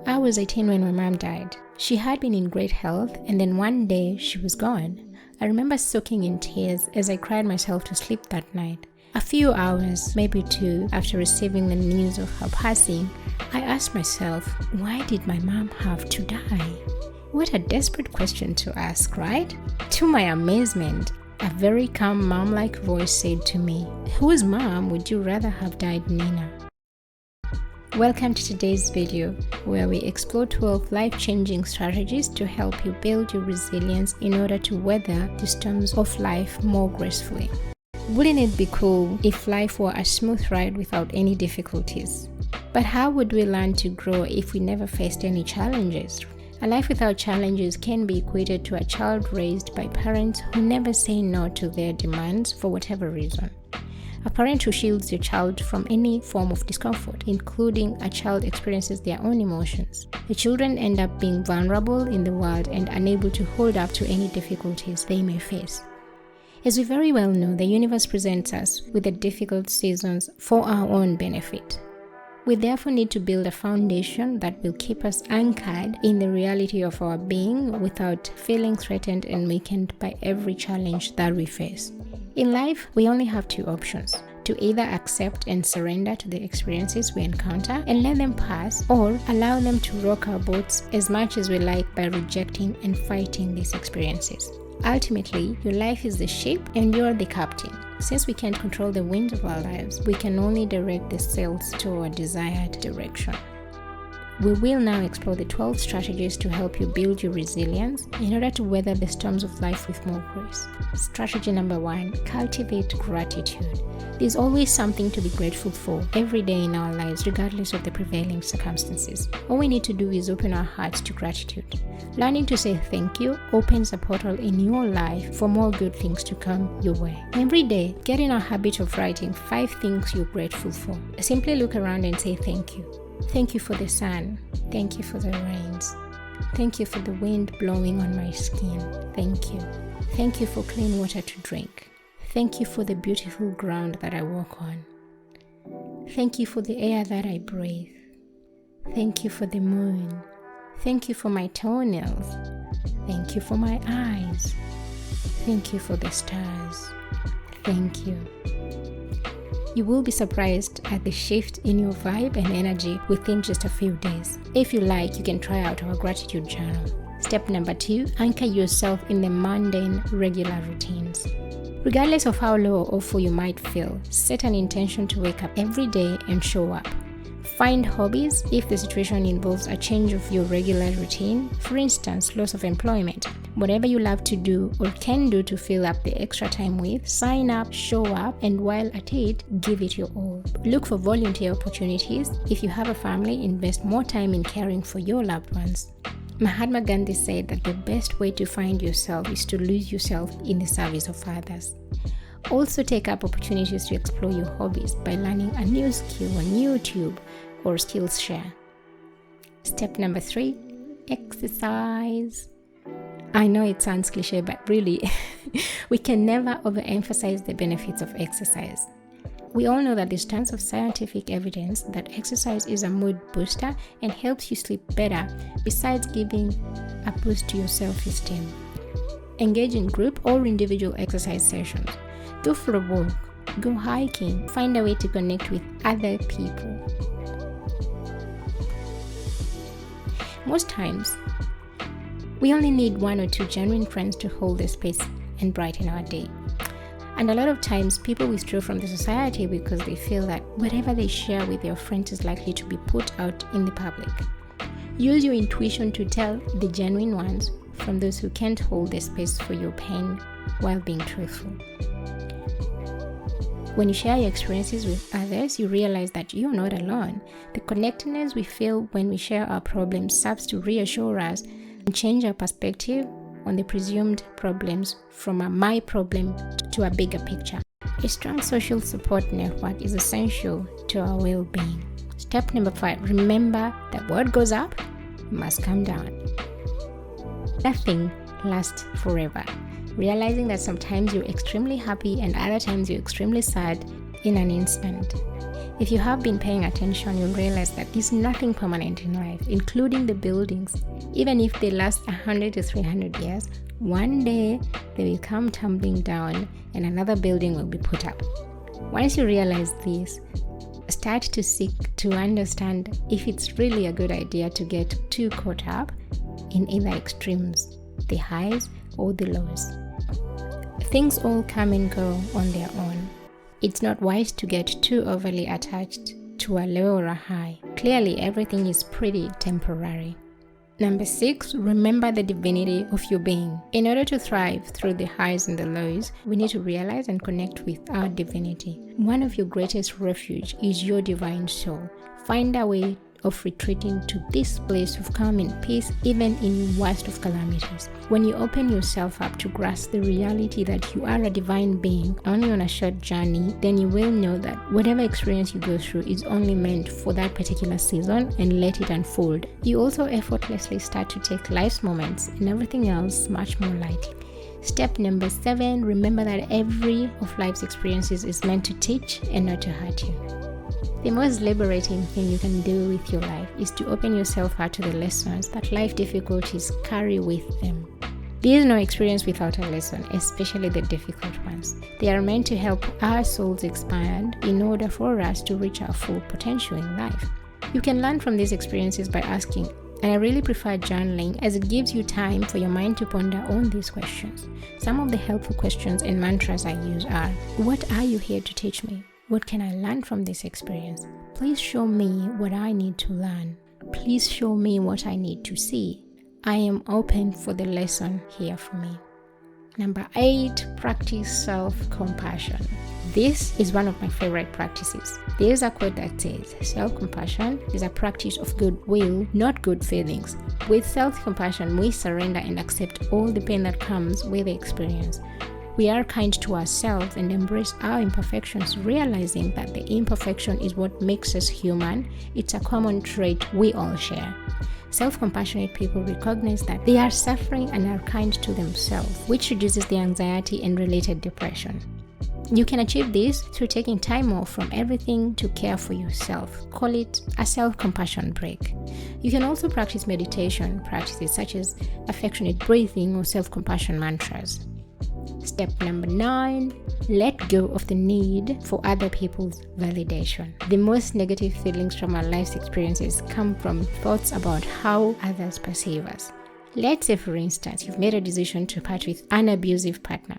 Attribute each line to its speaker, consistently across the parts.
Speaker 1: I was 18 when my mom died. She had been in great health, and then one day she was gone. I remember soaking in tears as I cried myself to sleep that night. A few hours, maybe 2, after receiving the news of her passing, I asked myself, why did my mom have to die? What a desperate question to ask, right? To my amazement, a very calm mom-like voice said to me, whose mom would you rather have died, Nina? Welcome to today's video, where we explore 12 life-changing strategies to help you build your resilience in order to weather the storms of life more gracefully. Wouldn't it be cool if life were a smooth ride without any difficulties? But how would we learn to grow if we never faced any challenges? A life without challenges can be equated to a child raised by parents who never say no to their demands for whatever reason. A parent who shields your child from any form of discomfort, including a child experiences their own emotions. The children end up being vulnerable in the world and unable to hold up to any difficulties they may face. As we very well know, the universe presents us with the difficult seasons for our own benefit. We therefore need to build a foundation that will keep us anchored in the reality of our being without feeling threatened and weakened by every challenge that we face. In life, we only have 2 options: to either accept and surrender to the experiences we encounter and let them pass, or allow them to rock our boats as much as we like by rejecting and fighting these experiences. Ultimately, your life is the ship and you're the captain. Since we can't control the wind of our lives, we can only direct the sails to our desired direction. We will now explore the 12 strategies to help you build your resilience in order to weather the storms of life with more grace. Strategy number 1, cultivate gratitude. There's always something to be grateful for every day in our lives, regardless of the prevailing circumstances. All we need to do is open our hearts to gratitude. Learning to say thank you opens a portal in your life for more good things to come your way. Every day, get in a habit of writing 5 things you're grateful for. Simply look around and say thank you. Thank you for the sun. Thank you for the rains. Thank you for the wind blowing on my skin. Thank you. Thank you for clean water to drink. Thank you for the beautiful ground that I walk on. Thank you for the air that I breathe. Thank you for the moon. Thank you for my toenails. Thank you for my eyes. Thank you for the stars. Thank you. You will be surprised at the shift in your vibe and energy within just a few days. If you like, you can try out our gratitude journal. Step number 2, anchor yourself in the mundane, regular routines. Regardless of how low or full you might feel, set an intention to wake up every day and show up. Find hobbies if the situation involves a change of your regular routine, for instance, loss of employment. Whatever you love to do or can do to fill up the extra time with, sign up, show up, and while at it, give it your all. Look for volunteer opportunities. If you have a family, invest more time in caring for your loved ones. Mahatma Gandhi said that the best way to find yourself is to lose yourself in the service of others. Also take up opportunities to explore your hobbies by learning a new skill on YouTube or Skillshare. Step number 3, exercise. I know it sounds cliche, but really, we can never overemphasize the benefits of exercise. We all know that there's tons of scientific evidence that exercise is a mood booster and helps you sleep better, besides giving a boost to your self-esteem. Engage in group or individual exercise sessions. Go for a walk, go hiking, find a way to connect with other people. Most times, we only need 1 or 2 genuine friends to hold the space and brighten our day. And a lot of times, people withdraw from the society because they feel that whatever they share with their friends is likely to be put out in the public. Use your intuition to tell the genuine ones from those who can't hold the space for your pain while being truthful. When you share your experiences with others, you realize that you're not alone. The connectedness we feel when we share our problems serves to reassure us and change our perspective on the presumed problems from a my problem to a bigger picture. A strong social support network is essential to our well-being. Step number 5, remember that what goes up must come down. Nothing lasts forever. Realizing that sometimes you're extremely happy and other times you're extremely sad in an instant. If you have been paying attention, you'll realize that there's nothing permanent in life, including the buildings. Even if they last 100 to 300 years, one day they will come tumbling down and another building will be put up. Once you realize this, start to seek to understand if it's really a good idea to get too caught up in either extremes, the highs or the lows. Things all come and go on their own. It's not wise to get too overly attached to a low or a high. Clearly, everything is pretty temporary. Number 6, remember the divinity of your being. In order to thrive through the highs and the lows, we need to realize and connect with our divinity. One of your greatest refuge is your divine soul. Find a way of retreating to this place of calm and peace, even in worst of calamities. When you open yourself up to grasp the reality that you are a divine being only on a short journey, then you will know that whatever experience you go through is only meant for that particular season and let it unfold. You also effortlessly start to take life's moments and everything else much more lightly. Step number 7, remember that every of life's experiences is meant to teach and not to hurt you. The most liberating thing you can do with your life is to open yourself out to the lessons that life difficulties carry with them. There is no experience without a lesson, especially the difficult ones. They are meant to help our souls expand in order for us to reach our full potential in life. You can learn from these experiences by asking, and I really prefer journaling as it gives you time for your mind to ponder on these questions. Some of the helpful questions and mantras I use are, what are you here to teach me? What can I learn from this experience? Please show me what I need to learn. Please show me what I need to see. I am open for the lesson here for me. Number 8, practice self-compassion. This is one of my favorite practices. There is a quote that says, self-compassion is a practice of goodwill, not good feelings. With self-compassion, we surrender and accept all the pain that comes with the experience. We are kind to ourselves and embrace our imperfections, realizing that the imperfection is what makes us human. It's a common trait we all share. Self-compassionate people recognize that they are suffering and are kind to themselves, which reduces the anxiety and related depression. You can achieve this through taking time off from everything to care for yourself. Call it a self-compassion break. You can also practice meditation practices such as affectionate breathing or self-compassion mantras. Step number 9, let go of the need for other people's validation. The most negative feelings from our life's experiences come from thoughts about how others perceive us. Let's say, for instance, you've made a decision to part with an abusive partner.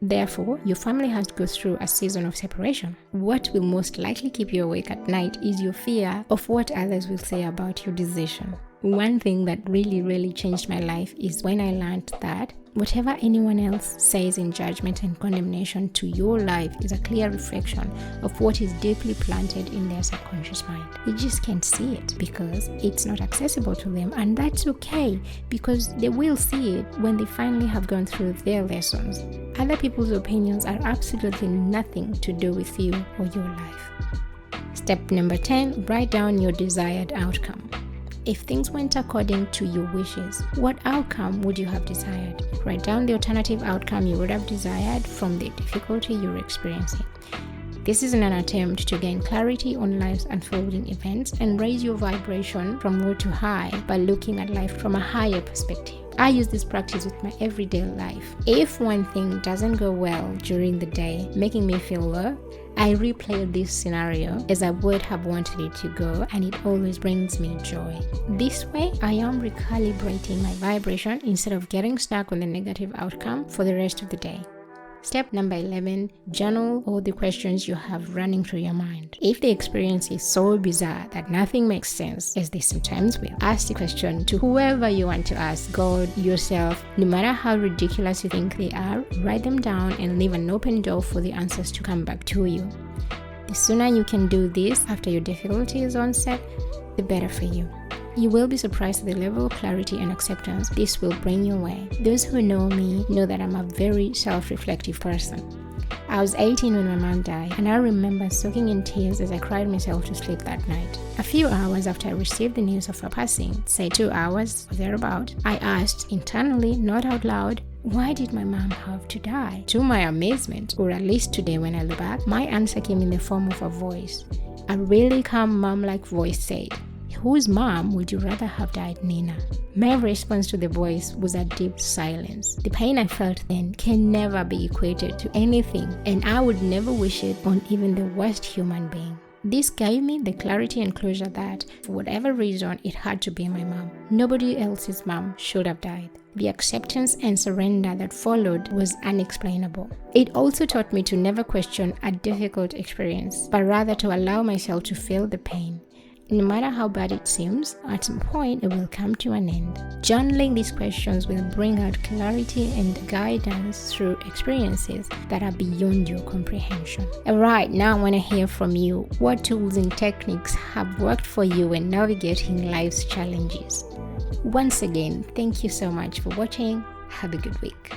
Speaker 1: Therefore, your family has to go through a season of separation. What will most likely keep you awake at night is your fear of what others will say about your decision. One thing that really changed my life is when I learned that whatever anyone else says in judgment and condemnation to your life is a clear reflection of what is deeply planted in their subconscious mind. They just can't see it because it's not accessible to them, and that's okay because they will see it when they finally have gone through their lessons. Other people's opinions are absolutely nothing to do with you or your life. Step number 10, write down your desired outcome. If things went according to your wishes, what outcome would you have desired? Write down the alternative outcome you would have desired from the difficulty you're experiencing. This is an attempt to gain clarity on life's unfolding events and raise your vibration from low to high by looking at life from a higher perspective. I use this practice with my everyday life. If one thing doesn't go well during the day, making me feel low, I replay this scenario as I would have wanted it to go, and it always brings me joy. This way, I am recalibrating my vibration instead of getting stuck on the negative outcome for the rest of the day. Step number 11, journal all the questions you have running through your mind. If the experience is so bizarre that nothing makes sense, as they sometimes will, ask the question to whoever you want to ask, God, yourself. No matter how ridiculous you think they are, write them down and leave an open door for the answers to come back to you. The sooner you can do this after your difficulty is onset, the better for you. You will be surprised at the level of clarity and acceptance this will bring your way. Those who know me know that I'm a very self-reflective person. I was 18 when my mom died, and I remember soaking in tears as I cried myself to sleep that night. A few hours after I received the news of her passing, say 2 hours or thereabout, I asked internally, not out loud, why did my mom have to die? To my amazement, or at least today when I look back, my answer came in the form of a voice. A really calm mom-like voice said, "Whose mom would you rather have died, Nina?" My response to the voice was a deep silence. The pain I felt then can never be equated to anything, and I would never wish it on even the worst human being. This gave me the clarity and closure that, for whatever reason, it had to be my mom. Nobody else's mom should have died. The acceptance and surrender that followed was unexplainable. It also taught me to never question a difficult experience, but rather to allow myself to feel the pain. No matter how bad it seems, at some point it will come to an end. Journaling these questions will bring out clarity and guidance through experiences that are beyond your comprehension. Alright, now I want to hear from you. What tools and techniques have worked for you when navigating life's challenges? Once again, thank you so much for watching. Have a good week.